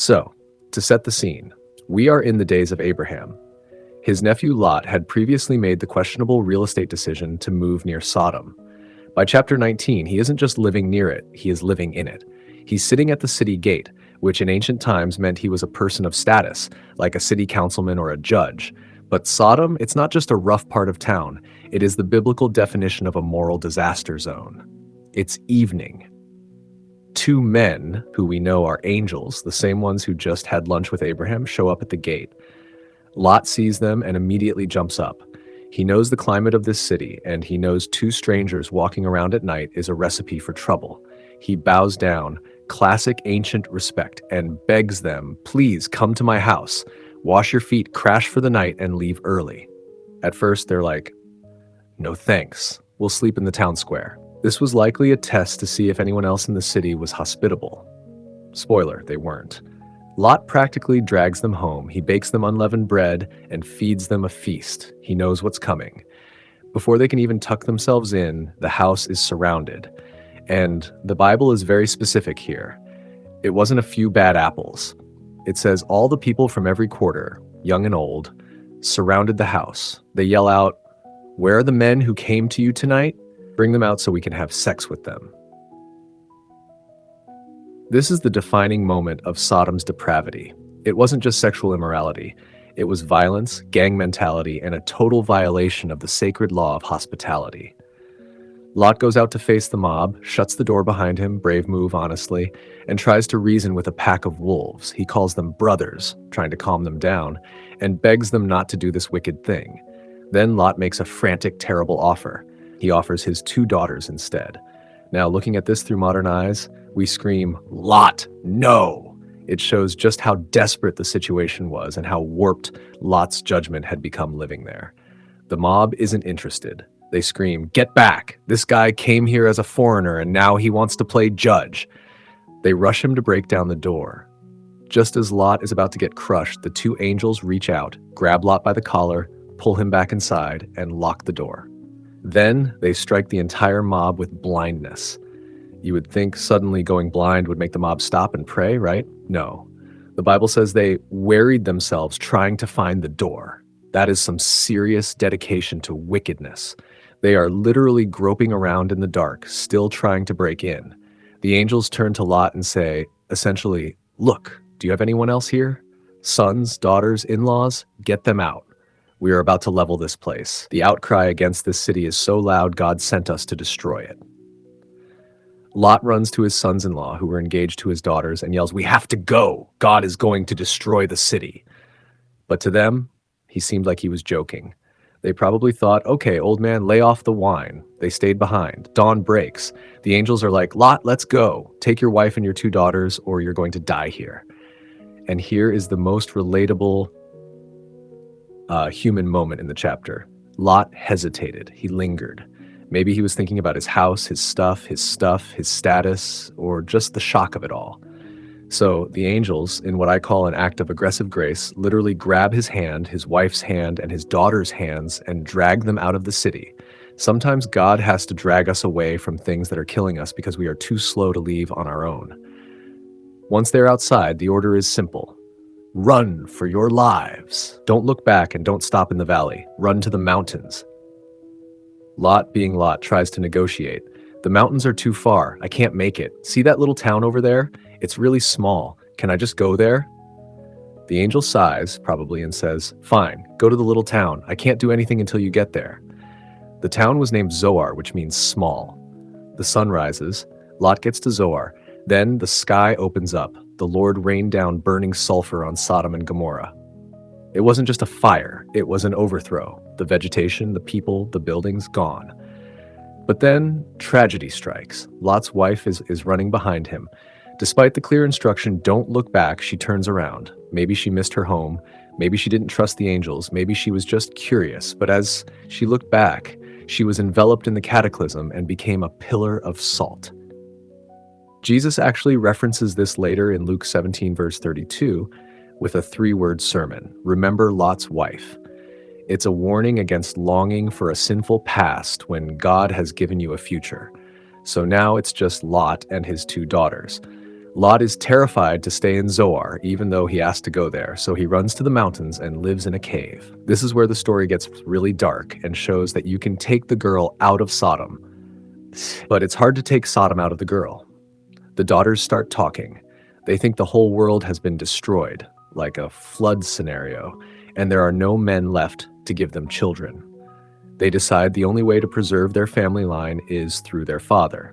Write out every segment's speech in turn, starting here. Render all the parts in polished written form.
So, to set the scene, we are in the days of Abraham. His nephew Lot had previously made the questionable real estate decision to move near Sodom. By chapter 19, he isn't just living near it, he is living in it. He's sitting at the city gate, which in ancient times meant he was a person of status, like a city councilman or a judge. But Sodom, it's not just a rough part of town, it is the biblical definition of a moral disaster zone. It's evening. Two men, who we know are angels, the same ones who just had lunch with Abraham, show up at the gate. Lot sees them and immediately jumps up. He knows the climate of this city, and he knows two strangers walking around at night is a recipe for trouble. He bows down, classic ancient respect, and begs them, please come to my house, wash your feet, crash for the night, and leave early. At first, they're like, no thanks, we'll sleep in the town square. This was likely a test to see if anyone else in the city was hospitable. Spoiler, they weren't. Lot practically drags them home. He bakes them unleavened bread and feeds them a feast. He knows what's coming. Before they can even tuck themselves in, the house is surrounded. And the Bible is very specific here. It wasn't a few bad apples. It says all the people from every quarter, young and old, surrounded the house. They yell out, "Where are the men who came to you tonight? Bring them out so we can have sex with them." This is the defining moment of Sodom's depravity. It wasn't just sexual immorality. It was violence, gang mentality, and a total violation of the sacred law of hospitality. Lot goes out to face the mob, shuts the door behind him, brave move, honestly, and tries to reason with a pack of wolves. He calls them brothers, trying to calm them down, and begs them not to do this wicked thing. Then Lot makes a frantic, terrible offer. He offers his 2 daughters instead. Now, looking at this through modern eyes, we scream, Lot, no! It shows just how desperate the situation was and how warped Lot's judgment had become living there. The mob isn't interested. They scream, get back! This guy came here as a foreigner and now he wants to play judge. They rush him to break down the door. Just as Lot is about to get crushed, the 2 angels reach out, grab Lot by the collar, pull him back inside, and lock the door. Then they strike the entire mob with blindness. You would think suddenly going blind would make the mob stop and pray, right? No. The Bible says they wearied themselves trying to find the door. That is some serious dedication to wickedness. They are literally groping around in the dark, still trying to break in. The angels turn to Lot and say, essentially, look, do you have anyone else here? Sons, daughters, in-laws? Get them out. We are about to level this place. The outcry against this city is so loud, God sent us to destroy it. Lot runs to his sons-in-law, who were engaged to his daughters, and yells, we have to go. God is going to destroy the city. But to them, he seemed like he was joking. They probably thought, okay, old man, lay off the wine. They stayed behind. Dawn breaks. The angels are like, Lot, let's go. Take your wife and your 2 daughters, or you're going to die here. And here is the most relatable human moment in the chapter. Lot hesitated. He lingered. Maybe he was thinking about his house, his status, or just the shock of it all. So the angels, in what I call an act of aggressive grace, literally grab his hand, his wife's hand, and his daughter's hands and drag them out of the city. Sometimes God has to drag us away from things that are killing us because we are too slow to leave on our own. Once they're outside, the order is simple. Run for your lives. Don't look back and don't stop in the valley. Run to the mountains. Lot, being Lot, tries to negotiate. The mountains are too far. I can't make it. See that little town over there? It's really small. Can I just go there? The angel sighs, probably, and says, fine, go to the little town. I can't do anything until you get there. The town was named Zoar, which means small. The sun rises. Lot gets to Zoar. Then the sky opens up. The Lord rained down burning sulfur on Sodom and Gomorrah. It wasn't just a fire, it was an overthrow. The vegetation, the people, the buildings, gone. But then tragedy strikes. Lot's wife is running behind him. Despite the clear instruction, don't look back, she turns around. Maybe she missed her home. Maybe she didn't trust the angels. Maybe she was just curious. But as she looked back, she was enveloped in the cataclysm and became a pillar of salt. Jesus actually references this later in Luke 17, verse 32, with a 3-word sermon, remember Lot's wife. It's a warning against longing for a sinful past when God has given you a future. So now it's just Lot and his 2 daughters. Lot is terrified to stay in Zoar, even though he asked to go there, so he runs to the mountains and lives in a cave. This is where the story gets really dark and shows that you can take the girl out of Sodom, but it's hard to take Sodom out of the girl. The daughters start talking. They think the whole world has been destroyed, like a flood scenario, and there are no men left to give them children. They decide the only way to preserve their family line is through their father.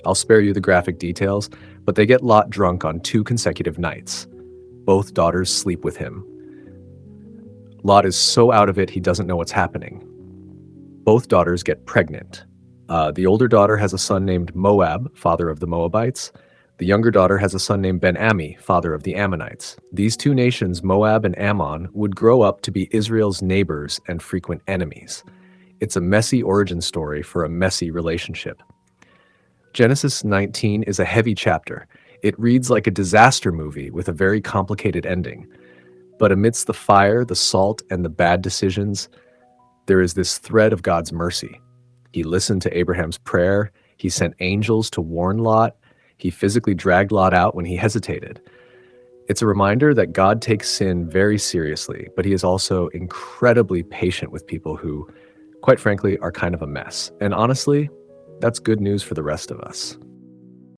I'll spare you the graphic details, but they get Lot drunk on 2 consecutive nights. Both daughters sleep with him. Lot is so out of it he doesn't know what's happening. Both daughters get pregnant. The older daughter has a son named Moab, father of the Moabites. The younger daughter has a son named Ben-Ammi, father of the Ammonites. These 2 nations, Moab and Ammon, would grow up to be Israel's neighbors and frequent enemies. It's a messy origin story for a messy relationship. Genesis 19 is a heavy chapter. It reads like a disaster movie with a very complicated ending. But amidst the fire, the salt, and the bad decisions, there is this thread of God's mercy. He listened to Abraham's prayer. He sent angels to warn Lot. He physically dragged Lot out when he hesitated. It's a reminder that God takes sin very seriously, but he is also incredibly patient with people who, quite frankly, are kind of a mess. And honestly, that's good news for the rest of us.